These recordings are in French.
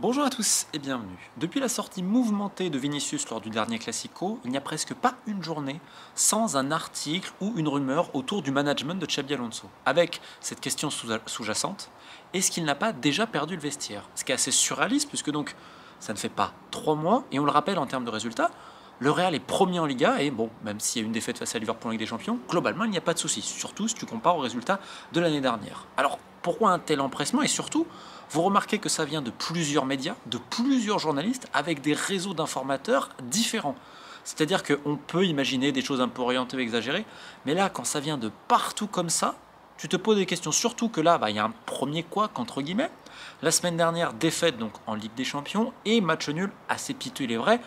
Bonjour à tous et bienvenue. Depuis la sortie mouvementée de Vinicius lors du dernier Classico, il n'y a presque pas une journée sans un article ou une rumeur autour du management de Xabi Alonso, avec cette question sous-jacente, est-ce qu'il n'a pas déjà perdu le vestiaire? Ce qui est assez surréaliste puisque donc ça ne fait pas 3 mois, et on le rappelle en termes de résultats, le Real est premier en Liga, et bon, même s'il y a une défaite face à Liverpool en Ligue des Champions, globalement il n'y a pas de souci, surtout si tu compares aux résultats de l'année dernière. Alors pourquoi un tel empressement? Et surtout, vous remarquez que ça vient de plusieurs médias, de plusieurs journalistes, avec des réseaux d'informateurs différents. C'est-à-dire qu'on peut imaginer des choses un peu orientées ou exagérées, mais là, quand ça vient de partout comme ça, tu te poses des questions. Surtout que là, il y a un premier couac, entre guillemets. La semaine dernière, défaite donc en Ligue des Champions, et match nul, assez piteux il est vrai,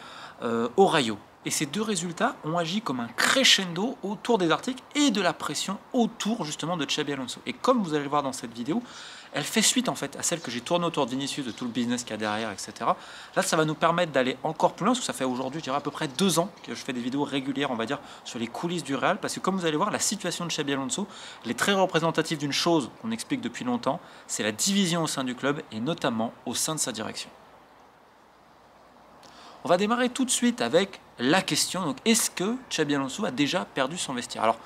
au Rayo. Et ces deux résultats ont agi comme un crescendo autour des articles et de la pression autour justement de Xabi Alonso. Et comme vous allez le voir dans cette vidéo, elle fait suite en fait à celle que j'ai tournée autour de Vinicius, de tout le business qu'il y a derrière, etc. Là, ça va nous permettre d'aller encore plus loin, parce que ça fait aujourd'hui, je dirais, à peu près 2 ans que je fais des vidéos régulières, on va dire, sur les coulisses du Real, parce que comme vous allez voir, la situation de Xabi Alonso, elle est très représentative d'une chose qu'on explique depuis longtemps, c'est la division au sein du club, et notamment au sein de sa direction. On va démarrer tout de suite avec la question, donc est-ce que Xabi Alonso a déjà perdu son vestiaire? Alors,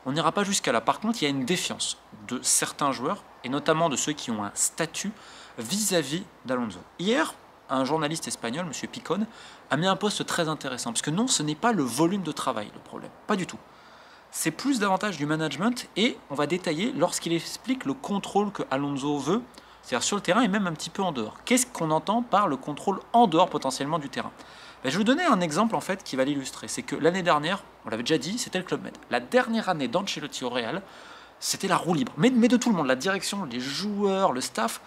on n'ira pas jusqu'à là. Par contre, il y a une défiance de certains joueurs, et notamment de ceux qui ont un statut vis-à-vis d'Alonso. Hier, un journaliste espagnol, M. Picon, a mis un post très intéressant, parce que non, ce n'est pas le volume de travail le problème, pas du tout. C'est plus davantage du management, et on va détailler lorsqu'il explique le contrôle que Alonso veut, c'est-à-dire sur le terrain et même un petit peu en dehors. Qu'est-ce qu'on entend par le contrôle en dehors potentiellement du terrain? Je vais vous donner un exemple en fait qui va l'illustrer. C'est que l'année dernière, on l'avait déjà dit, c'était le Club Med. La dernière année d'Ancelotti au Real, c'était la roue libre. Mais de tout le monde, la direction, les joueurs, le staff.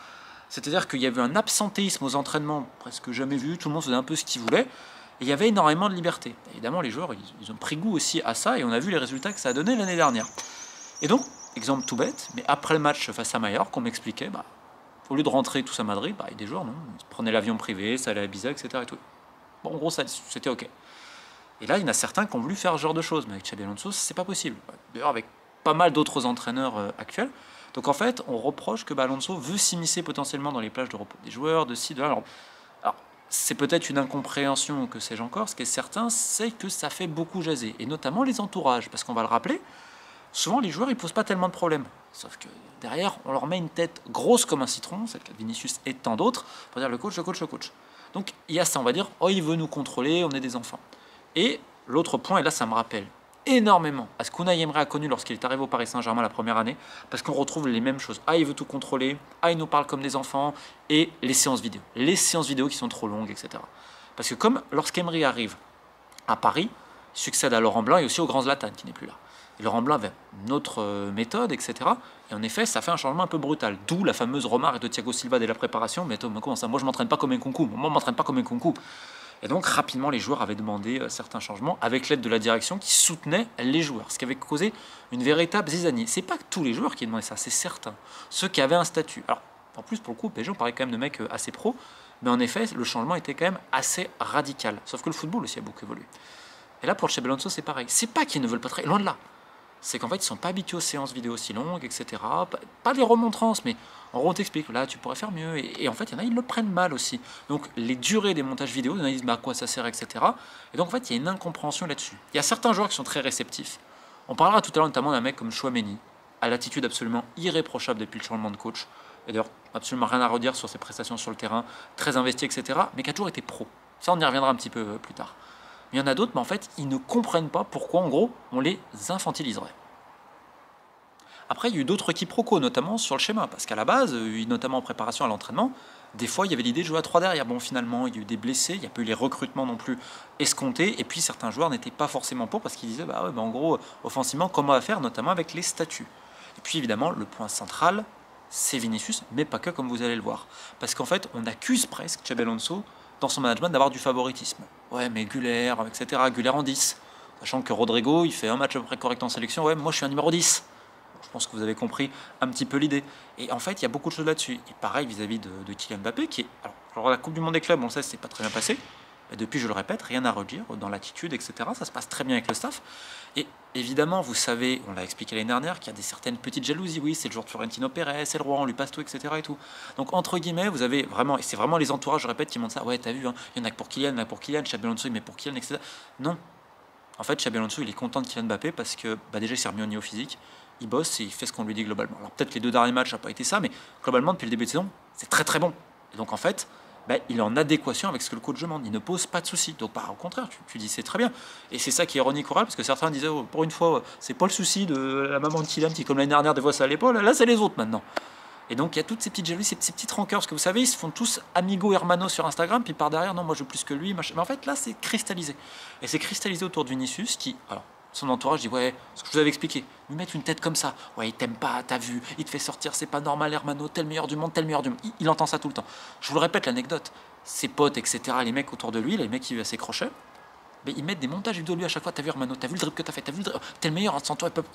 C'est-à-dire qu'il y avait un absentéisme aux entraînements presque jamais vu. Tout le monde faisait un peu ce qu'il voulait. Et il y avait énormément de liberté. Évidemment, les joueurs, ils ont pris goût aussi à ça. Et on a vu les résultats que ça a donné l'année dernière. Et donc, exemple tout bête, mais après le match face à Mallorca, on m'expliquait, au lieu de rentrer tous à Madrid, il y a des joueurs, non, ils prenaient l'avion privé, ça allait à Ibiza, etc. Et tout. Bon, en gros, c'était OK. Et là, il y en a certains qui ont voulu faire ce genre de choses, mais avec Xabi Alonso, c'est pas possible. D'ailleurs, avec pas mal d'autres entraîneurs actuels. Donc en fait, on reproche que Alonso veut s'immiscer potentiellement dans les plages de repos des joueurs, de ci, de là. Alors c'est peut-être une incompréhension, que sais-je encore. Ce qui est certain, c'est que ça fait beaucoup jaser, et notamment les entourages, parce qu'on va le rappeler, souvent les joueurs, ils posent pas tellement de problèmes. Sauf que derrière, on leur met une tête grosse comme un citron, c'est le cas de Vinicius et tant d'autres, pour dire le coach, le coach, le coach. Donc il y a ça, on va dire, oh, il veut nous contrôler, on est des enfants. Et l'autre point, et là ça me rappelle énormément à ce qu'Unai Emery a connu lorsqu'il est arrivé au Paris Saint-Germain la première année, parce qu'on retrouve les mêmes choses. Ah, il veut tout contrôler, ah, il nous parle comme des enfants, et les séances vidéo. Les séances vidéo qui sont trop longues, etc. Parce que comme lorsqu'Emery arrive à Paris, il succède à Laurent Blanc et aussi au grand Zlatan qui n'est plus là. Et Laurent Blanc avait une autre méthode, etc. Et en effet, ça fait un changement un peu brutal. D'où la fameuse remarque de Thiago Silva dès la préparation. Mais comment ça? Moi, je ne m'entraîne pas comme un concou. Moi, je ne m'entraîne pas comme un concou. Et donc, rapidement, les joueurs avaient demandé certains changements avec l'aide de la direction qui soutenait les joueurs. Ce qui avait causé une véritable zizanie. Ce n'est pas que tous les joueurs qui demandaient ça, c'est certains. Ceux qui avaient un statut. Alors, en plus, pour le coup, PSG, on parlait quand même de mecs assez pros. Mais en effet, le changement était quand même assez radical. Sauf que le football aussi a beaucoup évolué. Et là, pour le Xabi Alonso, c'est pareil. C'est pas qu'ils ne veulent pas travailler, loin de là. C'est qu'en fait, ils ne sont pas habitués aux séances vidéo si longues, etc. Pas des remontrances, mais en gros, on t'explique, là, tu pourrais faire mieux. Et en fait, il y en a, ils le prennent mal aussi. Donc, les durées des montages vidéo, ils disent, à quoi ça sert, etc. Et donc, en fait, il y a une incompréhension là-dessus. Il y a certains joueurs qui sont très réceptifs. On parlera tout à l'heure notamment d'un mec comme Chouameni, à l'attitude absolument irréprochable depuis le changement de coach. Et d'ailleurs, absolument rien à redire sur ses prestations sur le terrain, très investi, etc. Mais qui a toujours été pro. Ça, on y reviendra un petit peu plus tard. Il y en a d'autres, mais en fait, ils ne comprennent pas pourquoi, en gros, on les infantiliserait. Après, il y a eu d'autres quiproquos, notamment sur le schéma, parce qu'à la base, notamment en préparation à l'entraînement, des fois, il y avait l'idée de jouer à 3 derrière. Bon, finalement, il y a eu des blessés, il n'y a pas eu les recrutements non plus escomptés, et puis certains joueurs n'étaient pas forcément pour, parce qu'ils disaient, en gros, offensivement, comment on va faire, notamment avec les statuts. Et puis, évidemment, le point central, c'est Vinicius, mais pas que, comme vous allez le voir. Parce qu'en fait, on accuse presque Xabi Alonso dans son management d'avoir du favoritisme. Ouais, mais Güler, etc., Güler en 10. Sachant que Rodrigo, il fait un match à peu près correct en sélection. Ouais, moi je suis un numéro 10. Je pense que vous avez compris un petit peu l'idée. Et en fait, il y a beaucoup de choses là-dessus. Et pareil vis-à-vis de Kylian Mbappé, qui est... Alors, la Coupe du Monde des clubs, on le sait, c'est pas très bien passé. Et depuis, je le répète, rien à redire dans l'attitude, etc. Ça se passe très bien avec le staff. Et évidemment, vous savez, on l'a expliqué l'année dernière, qu'il y a certaines petites jalousies. Oui, c'est le joueur de Florentino Pérez, c'est le roi, on lui passe tout, etc. Et tout. Donc, entre guillemets, vous avez vraiment, et c'est vraiment les entourages, je répète, qui montrent ça. Ouais, t'as vu, hein, il y en a que pour Kylian, il y en a pour Kylian, Xabi Alonso, mais pour Kylian, etc. Non. En fait, Xabi Alonso, il est content de Kylian Mbappé parce que déjà, il s'est remis au niveau physique. Il bosse et il fait ce qu'on lui dit globalement. Alors, peut-être que les 2 derniers matchs, ça n'a pas été ça, mais globalement, depuis le début de saison, c'est très très bon. Et donc, en fait, il est en adéquation avec ce que le coach demande. Il ne pose pas de soucis. Donc, au contraire, tu dis c'est très bien. Et c'est ça qui est ironique oral, parce que certains disaient, oh, pour une fois, c'est pas le souci de la maman de Kylian qui, comme l'année dernière, des fois ça à l'épaule. Là, c'est les autres maintenant. Et donc, il y a toutes ces petites jalousies, ces petites rancœurs. Parce que vous savez, ils se font tous amigo hermano sur Instagram, puis par derrière, non, moi je veux plus que lui. Machin. Mais en fait, là, c'est cristallisé. Et c'est cristallisé autour de Vinicius qui, alors, son entourage dit, ouais, ce que je vous avais expliqué, lui mettre une tête comme ça, ouais, il t'aime pas, t'as vu, il te fait sortir, c'est pas normal, Hermano, tel meilleur du monde, tel meilleur du monde. Il entend ça tout le temps. Je vous le répète, l'anecdote, ses potes, etc., les mecs autour de lui, les mecs qui vivent à ses crochets, ils mettent des montages vidéo de lui à chaque fois, t'as vu Hermano, t'as vu le dribble que t'as fait, t'as vu le dribble, t'es le meilleur, sans toi, ils peuvent.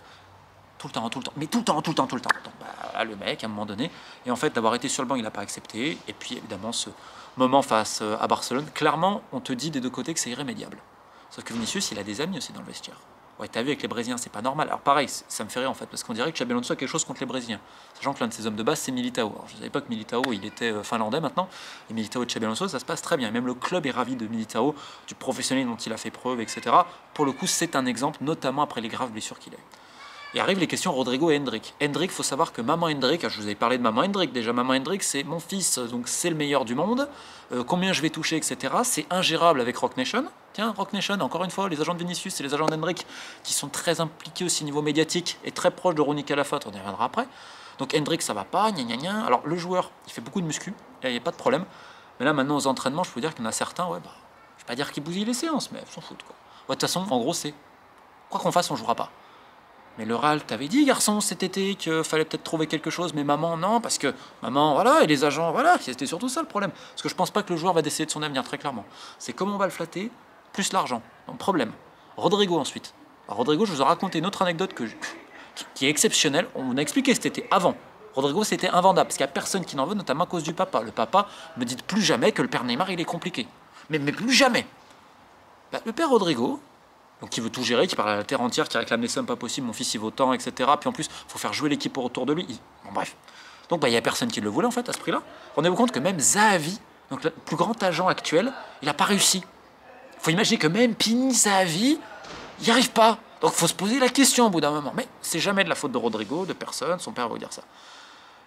Tout le temps, mais tout le temps. Donc, le mec, à un moment donné, et en fait, d'avoir été sur le banc, il n'a pas accepté. Et puis, évidemment, ce moment face à Barcelone, clairement, on te dit des deux côtés que c'est irrémédiable. Sauf que Vinicius, il a des amis aussi dans le vestiaire. Ouais, t'as vu avec les Brésiliens, c'est pas normal. Alors pareil, ça me fait rire en fait, parce qu'on dirait que Xabi Alonso a quelque chose contre les Brésiliens. Sachant que l'un de ses hommes de base, c'est Militao. Alors, je ne savais pas que Militao, il était finlandais maintenant. Et Militao et Xabi Alonso, ça se passe très bien. Même le club est ravi de Militao, du professionnel dont il a fait preuve, etc. Pour le coup, c'est un exemple, notamment après les graves blessures qu'il a eues. Et arrivent les questions Rodrigo et Hendrik. Hendrik, il faut savoir que Maman Hendrik, je vous avais parlé de Maman Hendrik déjà, Maman Hendrik c'est mon fils, donc c'est le meilleur du monde, combien je vais toucher, etc. C'est ingérable avec Rock Nation. Tiens, Rock Nation, encore une fois, les agents de Vinicius et les agents d'Hendrik qui sont très impliqués aussi au niveau médiatique et très proches de Ronny Calafat, on y reviendra après. Donc Hendrik, ça va pas, gna gna gna. Alors le joueur, il fait beaucoup de muscu, il n'y a pas de problème. Mais là maintenant aux entraînements, je peux vous dire qu'il y en a certains, ouais, je vais pas dire qu'ils bousillent les séances, mais ils s'en foutent quoi. Ouais, de toute façon, en gros, c'est quoi qu'on fasse, on jouera pas. Mais le RAL t'avait dit, garçon, cet été, qu'il fallait peut-être trouver quelque chose, mais maman, non, parce que maman, voilà, et les agents, voilà, c'était surtout ça le problème. Parce que je pense pas que le joueur va décider de son avenir, très clairement. C'est comment on va le flatter, plus l'argent. Donc, problème. Rodrigo, ensuite. Alors, Rodrigo, je vous ai raconté une autre anecdote qui est exceptionnelle. On a expliqué cet été, avant. Rodrigo, c'était invendable, parce qu'il n'y a personne qui n'en veut, notamment à cause du papa. Le papa me dit plus jamais que le père Neymar, il est compliqué. Mais plus jamais. Le père Rodrigo, donc qui veut tout gérer, qui parle à la terre entière, qui réclame des sommes pas possibles, mon fils il vaut tant, etc. Puis en plus, il faut faire jouer l'équipe autour de lui. Bon, bref. Donc il n'y a personne qui le voulait en fait à ce prix-là. Rendez-vous compte que même Zahavi, donc le plus grand agent actuel, il n'a pas réussi. Il faut imaginer que même Pini Zahavi, il n'y arrive pas. Donc il faut se poser la question au bout d'un moment. Mais c'est jamais de la faute de Rodrigo, de personne, son père va vous dire ça.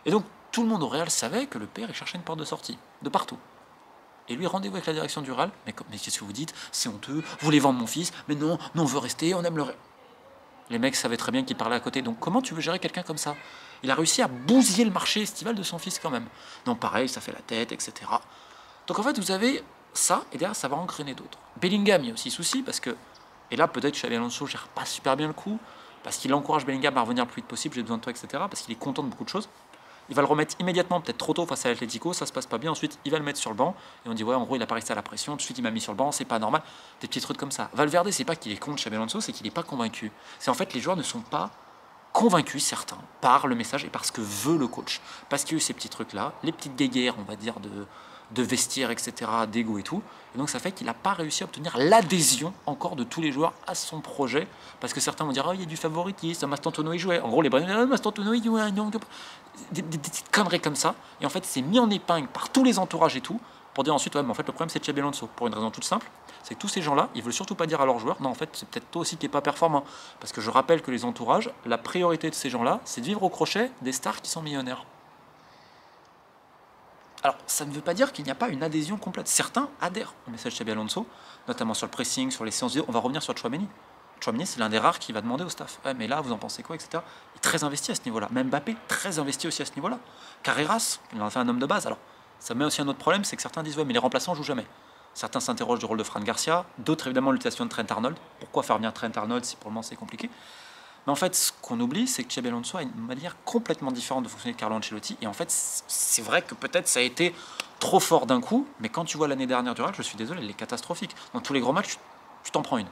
Et donc tout le monde au Real savait que le père il cherchait une porte de sortie, de partout. Et lui, rendez-vous avec la direction du RAL. Mais qu'est-ce que vous dites? C'est honteux, vous voulez vendre mon fils? Mais non, on veut rester, on aime le RAL. Les mecs savaient très bien qu'il parlait à côté. Donc comment tu veux gérer quelqu'un comme ça? Il a réussi à bousiller le marché estival de son fils quand même. Non, pareil, ça fait la tête, etc. Donc en fait, vous avez ça, et derrière, ça va engrainer d'autres. Bellingham, il y a aussi souci, parce que... Et là, peut-être Xabi Alonso gère pas super bien le coup, parce qu'il encourage Bellingham à revenir le plus vite possible, j'ai besoin de toi, etc. Parce qu'il est content de beaucoup de choses. Il va le remettre immédiatement, peut-être trop tôt face à l'Atlético, ça se passe pas bien. Ensuite, il va le mettre sur le banc et on dit ouais, en gros, il a pas resté à la pression. Tout de suite, il m'a mis sur le banc, c'est pas normal. Des petits trucs comme ça. Valverde, c'est pas qu'il est contre Xabi Alonso, c'est qu'il n'est pas convaincu. C'est en fait les joueurs ne sont pas convaincus, certains, par le message et par ce que veut le coach. Parce qu'il y a eu ces petits trucs-là, les petites guéguerres, on va dire, de vestiaire, etc., d'ego et tout. Et donc ça fait qu'il n'a pas réussi à obtenir l'adhésion encore de tous les joueurs à son projet. Parce que certains vont dire, oh, il y a du favoritisme, Mastantuono il jouait. En gros, les Brésiliens, Mastantuono il jouait. Des petites conneries comme ça. Et en fait, c'est mis en épingle par tous les entourages et tout. Pour dire ensuite, ouais, mais en fait, le problème, c'est Xabi Alonso. Pour une raison toute simple, c'est que tous ces gens-là, ils veulent surtout pas dire à leurs joueurs, non, en fait, c'est peut-être toi aussi qui n'es pas performant. Parce que je rappelle que les entourages, la priorité de ces gens-là, c'est de vivre au crochet des stars qui sont millionnaires. Alors, ça ne veut pas dire qu'il n'y a pas une adhésion complète. Certains adhèrent au message de Xabi Alonso, notamment sur le pressing, sur les séances vidéo. On va revenir sur Tchouaméni. Tchouaméni, c'est l'un des rares qui va demander au staff. Ouais, mais là, vous en pensez quoi, etc. Il est très investi à ce niveau-là. Même Mbappé, très investi aussi à ce niveau-là. Carreras, il en a fait un homme de base. Alors, ça met aussi un autre problème, c'est que certains disent, ouais, mais les remplaçants ne jouent jamais. Certains s'interrogent du rôle de Fran Garcia, d'autres, évidemment, l'utilisation de Trent Arnold. Pourquoi faire venir Trent Arnold si pour le moment c'est compliqué? Mais en fait, ce qu'on oublie, c'est que Xabi Alonso a une manière complètement différente de fonctionner que Carlo Ancelotti. Et en fait, c'est vrai que peut-être ça a été trop fort d'un coup, mais quand tu vois l'année dernière du Real, je suis désolé, elle est catastrophique. Dans tous les gros matchs, tu t'en prends une.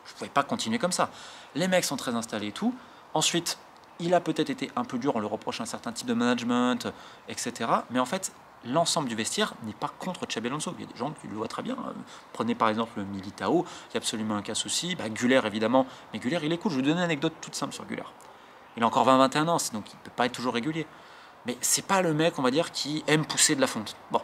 Je ne pouvais pas continuer comme ça. Les mecs sont très installés et tout. Ensuite, il a peut-être été un peu dur, on le reproche un certain type de management, etc. Mais en fait, l'ensemble du vestiaire n'est pas contre Xabi Alonso. Il y a des gens qui le voient très bien. Prenez par exemple le Militao, il y a absolument aucun souci. Güler évidemment, mais Güler il est cool. Je vais vous donner une anecdote toute simple sur Güler. Il a encore 20-21 ans, donc il ne peut pas être toujours régulier. Mais c'est pas le mec, on va dire, qui aime pousser de la fonte. Bon,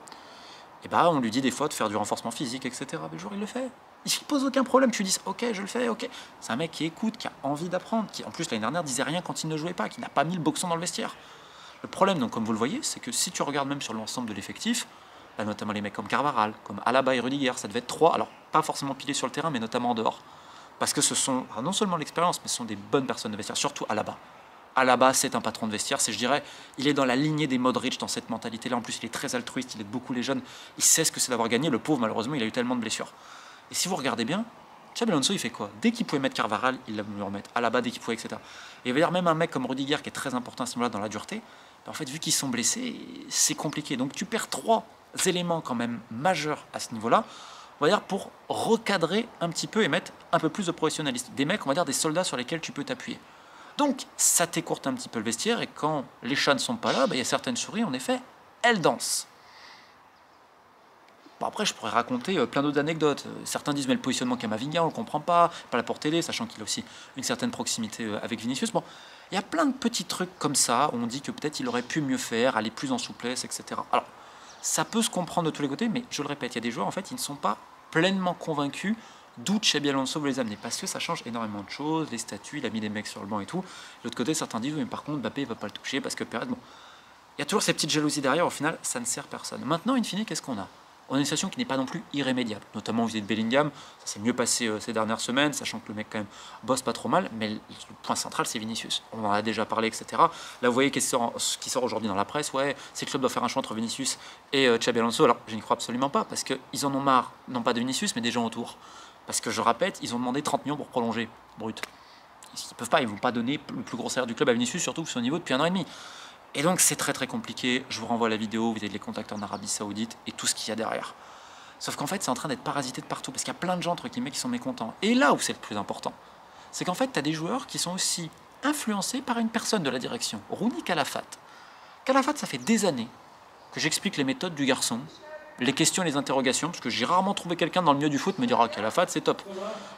et bah on lui dit des fois de faire du renforcement physique, etc. Mais le jour il le fait. Il ne pose aucun problème. Tu lui dis ok, je le fais, ok. C'est un mec qui écoute, qui a envie d'apprendre, qui en plus l'année dernière disait rien quand il ne jouait pas, qui n'a pas mis le boxon dans le vestiaire. Le problème, donc, comme vous le voyez, c'est que si tu regardes même sur l'ensemble de l'effectif, là, notamment les mecs comme Carvajal, comme Alaba et Rudiger, ça devait être 3, alors pas forcément pilés sur le terrain, mais notamment en dehors. Parce que ce sont non seulement l'expérience, mais ce sont des bonnes personnes de vestiaire, surtout Alaba. Alaba, c'est un patron de vestiaire, c'est, je dirais, il est dans la lignée des Modric dans cette mentalité-là. En plus, il est très altruiste, il aide beaucoup les jeunes, il sait ce que c'est d'avoir gagné. Le pauvre, malheureusement, il a eu tellement de blessures. Et si vous regardez bien, Xabi Alonso, il fait quoi? Dès qu'il pouvait mettre Carvajal, il l'a voulu remettre. Alaba, dès qu'il pouvait, etc. Et il va y avoir même un mec comme Rudiger qui est très important à ce moment-là dans la dureté. En fait, vu qu'ils sont blessés, c'est compliqué. Donc tu perds 3 éléments quand même majeurs à ce niveau-là, on va dire, pour recadrer un petit peu et mettre un peu plus de professionnalistes. Des mecs, on va dire, des soldats sur lesquels tu peux t'appuyer. Donc ça t'écourte un petit peu le vestiaire et quand les chats ne sont pas là, il y a certaines souris, en effet, elles dansent. Bon, après, je pourrais raconter plein d'autres anecdotes. Certains disent, mais le positionnement Camavinga, on ne le comprend pas la pour télé, sachant qu'il a aussi une certaine proximité avec Vinicius. Bon, il y a plein de petits trucs comme ça, où on dit que peut-être il aurait pu mieux faire, aller plus en souplesse, etc. Alors, ça peut se comprendre de tous les côtés, mais je le répète, il y a des joueurs, en fait, ils ne sont pas pleinement convaincus d'où Xabi Alonso veut les amener, parce que ça change énormément de choses, les statuts, il a mis des mecs sur le banc et tout. De l'autre côté, certains disent, oui, mais par contre, Mbappé ne va pas le toucher, parce que Pérez, bon, il y a toujours ces petites jalousies derrière, au final, ça ne sert personne. Maintenant, in fine, qu'est-ce qu'on a? On a une situation qui n'est pas non plus irrémédiable, notamment vis-à-vis de Bellingham. Ça s'est mieux passé ces dernières semaines, sachant que le mec quand même bosse pas trop mal, mais le point central c'est Vinicius. On en a déjà parlé, etc. Là vous voyez ce qui sort aujourd'hui dans la presse, ouais, c'est le club doit faire un choix entre Vinicius et Xabi Alonso. Alors je n'y crois absolument pas, parce qu'ils en ont marre, non pas de Vinicius, mais des gens autour. Parce que je répète, ils ont demandé 30 millions pour prolonger, brut. Ils ne peuvent pas, ils ne vont pas donner le plus gros salaire du club à Vinicius, surtout que c'est au niveau depuis 1 an et demi. Et donc c'est très très compliqué, je vous renvoie à la vidéo, vous avez les contacts en Arabie Saoudite et tout ce qu'il y a derrière. Sauf qu'en fait c'est en train d'être parasité de partout, parce qu'il y a plein de gens entre guillemets qui sont mécontents. Et là où c'est le plus important, c'est qu'en fait tu as des joueurs qui sont aussi influencés par une personne de la direction, Rouni Calafat. Calafat, ça fait des années que j'explique les méthodes du garçon, les questions et les interrogations, parce que j'ai rarement trouvé quelqu'un dans le milieu du foot me dire « Ah, Calafat c'est top ».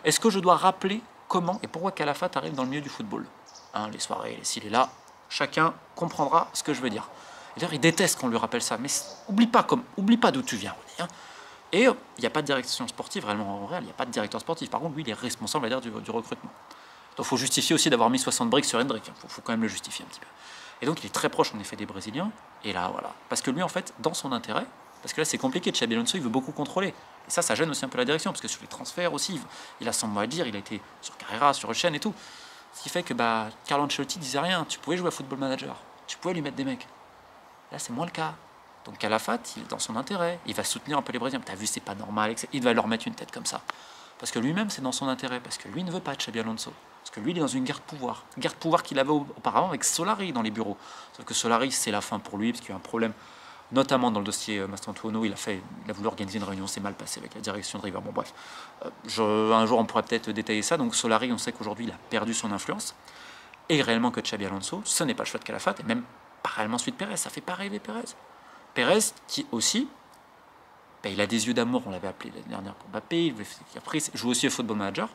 Est-ce que je dois rappeler comment et pourquoi Calafat arrive dans le milieu du football, hein, les soirées, s'il est là, chacun comprendra ce que je veux dire. D'ailleurs, il déteste qu'on lui rappelle ça, mais oublie pas d'où tu viens. Hein. Et il n'y a pas de direction sportive, réellement en réel, il n'y a pas de directeur sportif. Par contre, lui, il est responsable du recrutement. Donc il faut justifier aussi d'avoir mis 60 briques sur Hendrick, il faut quand même le justifier un petit peu. Et donc il est très proche en effet des Brésiliens, et là voilà. Parce que lui en fait, dans son intérêt, parce que là c'est compliqué, Xabi Alonso il veut beaucoup contrôler. Et ça gêne aussi un peu la direction, parce que sur les transferts aussi, il a son mot à dire, il a été sur Carrera, sur Echen et tout. Ce qui fait que Carlo Ancelotti disait rien, tu pouvais jouer à Football Manager, tu pouvais lui mettre des mecs. Là c'est moins le cas. Donc Calafat, il est dans son intérêt, il va soutenir un peu les Brésiliens. T'as vu, c'est pas normal, il va leur mettre une tête comme ça. Parce que lui-même c'est dans son intérêt, parce que lui ne veut pas de Xabi Alonso. Parce que lui il est dans une guerre de pouvoir. Guerre de pouvoir qu'il avait auparavant avec Solari dans les bureaux. Sauf que Solari c'est la fin pour lui, parce qu'il y a un problème. Notamment dans le dossier Mastantuono, il a voulu organiser une réunion, c'est mal passé avec la direction de River. Bon bref, un jour on pourrait peut-être détailler ça. Donc Solari, on sait qu'aujourd'hui il a perdu son influence. Et réellement que Xabi Alonso, ce n'est pas le choix de Calafat, et même pas réellement celui de Pérez, ça fait pas rêver Pérez. Pérez qui aussi, il a des yeux d'amour, on l'avait appelé l'année dernière pour Mbappé, après il joue aussi au Football Manager.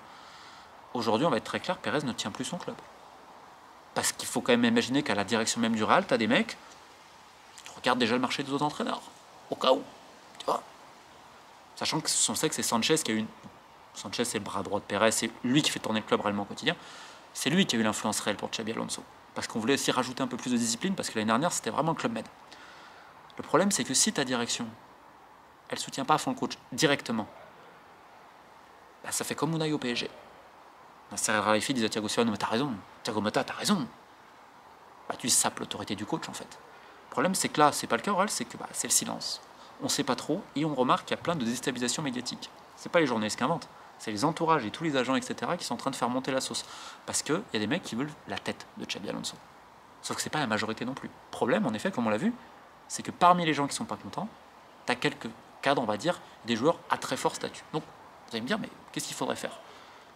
Aujourd'hui on va être très clair, Pérez ne tient plus son club. Parce qu'il faut quand même imaginer qu'à la direction même du Real, tu as des mecs regarde déjà le marché des autres entraîneurs, au cas où, tu vois. Sachant que on sait que c'est Sanchez qui a eu Sanchez, c'est le bras droit de Pérez, c'est lui qui fait tourner le club réellement au quotidien. C'est lui qui a eu l'influence réelle pour Xabi Alonso. Parce qu'on voulait aussi rajouter un peu plus de discipline, parce que l'année dernière, c'était vraiment le Club Med. Le problème, c'est que si ta direction, elle ne soutient pas à fond le coach directement, ça fait comme Unai au PSG. Nasser El Khelaifi disait à Thiago Silva, mais t'as raison, Thiago Motta, t'as raison. Tu sapes l'autorité du coach, en fait. Le problème, c'est que là, c'est pas le cas au Real, c'est que c'est le silence. On ne sait pas trop, et on remarque qu'il y a plein de déstabilisations médiatiques. C'est pas les journalistes qui inventent, c'est les entourages et tous les agents, etc., qui sont en train de faire monter la sauce. Parce qu'il y a des mecs qui veulent la tête de Xabi Alonso. Sauf que c'est pas la majorité non plus. Problème, en effet, comme on l'a vu, c'est que parmi les gens qui sont pas contents, tu as quelques cadres, on va dire, des joueurs à très fort statut. Donc, vous allez me dire, mais qu'est-ce qu'il faudrait faire?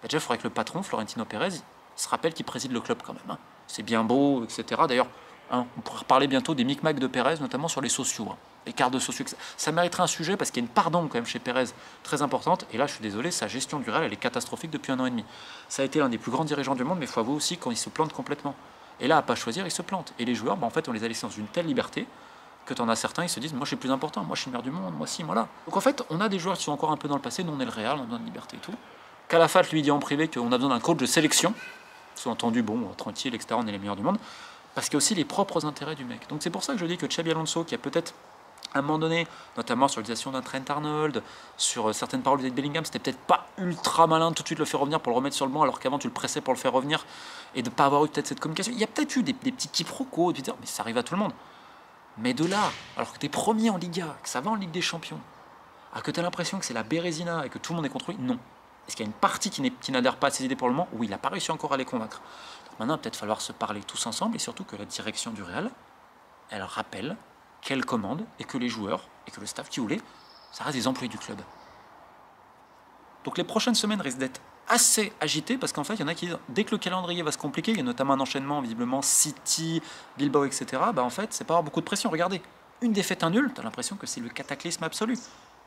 Déjà, il faudrait que le patron, Florentino Pérez, se rappelle qu'il préside le club quand même. C'est bien beau, etc. D'ailleurs, on pourra reparler bientôt des micmacs de Pérez, notamment sur les sociaux. écart de socio, ça mériterait un sujet parce qu'il y a une part d'ombre quand même chez Pérez très importante. Et là, je suis désolé, sa gestion du Real, elle est catastrophique depuis 1 an et demi. Ça a été l'un des plus grands dirigeants du monde, mais il faut avouer aussi quand il se plante complètement. Et là, à pas choisir, il se plante. Et les joueurs, en fait, on les a laissés dans une telle liberté que tu en as certains, ils se disent, moi je suis plus important, moi je suis le meilleur du monde, moi si, moi là. Donc en fait, on a des joueurs qui sont encore un peu dans le passé, nous on est le Real, on a besoin de liberté et tout. Calafat lui dit en privé qu'on a besoin d'un coach de sélection, sous-entendu, bon, tranquille, etc., on est les meilleurs du monde, parce qu'il y a aussi les propres intérêts du mec. Donc c'est pour ça que je dis que Xabi Alonso, qui a peut-être à un moment donné, notamment sur l'utilisation d'un Trent Arnold, sur certaines paroles de Bellingham, c'était peut-être pas ultra malin de tout de suite le faire revenir pour le remettre sur le banc, alors qu'avant tu le pressais pour le faire revenir, et de ne pas avoir eu peut-être cette communication. Il y a peut-être eu des petits quiproquos, mais ça arrive à tout le monde. Mais de là, alors que tu es premier en Liga, que ça va en Ligue des Champions, que tu as l'impression que c'est la Bérésina et que tout le monde est contre lui, non. Est-ce qu'il y a une partie qui n'adhère pas à ses idées pour le moment? Oui, il n'a pas réussi encore à les convaincre. Donc maintenant, il va peut-être falloir se parler tous ensemble, et surtout que la direction du Real, elle rappelle qu'elle commande, et que les joueurs, et que le staff qui voulait, ça reste des employés du club. Donc les prochaines semaines risquent d'être assez agitées, parce qu'en fait, il y en a qui disent, dès que le calendrier va se compliquer, il y a notamment un enchaînement, visiblement, City, Bilbao, etc., en fait, c'est pas avoir beaucoup de pression. Regardez, une défaite, un nul, tu as l'impression que c'est le cataclysme absolu.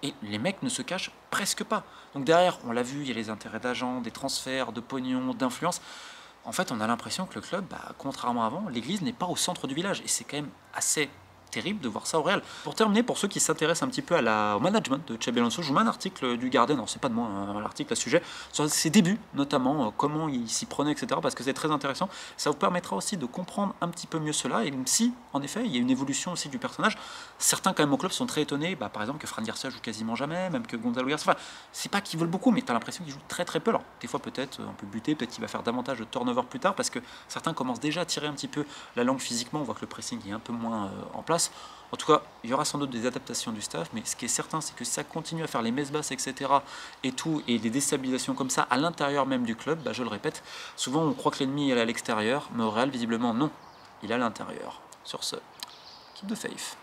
Et les mecs ne se cachent presque pas. Donc derrière, on l'a vu, il y a les intérêts d'agents, des transferts, de pognon, d'influence. En fait, on a l'impression que le club, contrairement à avant, l'église n'est pas au centre du village. Et c'est quand même assez terrible de voir ça au Real. Pour terminer, pour ceux qui s'intéressent un petit peu au management de Xabi Alonso, je vous mets un article du Guardian, non c'est pas de moi, un article à ce sujet, sur ses débuts notamment, comment il s'y prenait, etc. Parce que c'est très intéressant. Ça vous permettra aussi de comprendre un petit peu mieux cela. Et même si, en effet, il y a une évolution aussi du personnage, certains quand même au club sont très étonnés, par exemple que Fran Garcia joue quasiment jamais, même que Gonzalo Garcia. Enfin, c'est pas qu'ils veulent beaucoup, mais tu as l'impression qu'il joue très très peu. Alors, des fois peut-être un peu buté, peut-être qu'il va faire davantage de turnover plus tard, parce que certains commencent déjà à tirer un petit peu la langue physiquement. On voit que le pressing est un peu moins en place. En tout cas, il y aura sans doute des adaptations du staff, mais ce qui est certain, c'est que si ça continue à faire les messes basses, etc., et tout, et des déstabilisations comme ça à l'intérieur même du club, je le répète, souvent on croit que l'ennemi est à l'extérieur, mais au Real, visiblement, non, il est à l'intérieur. Sur ce, keep the faith.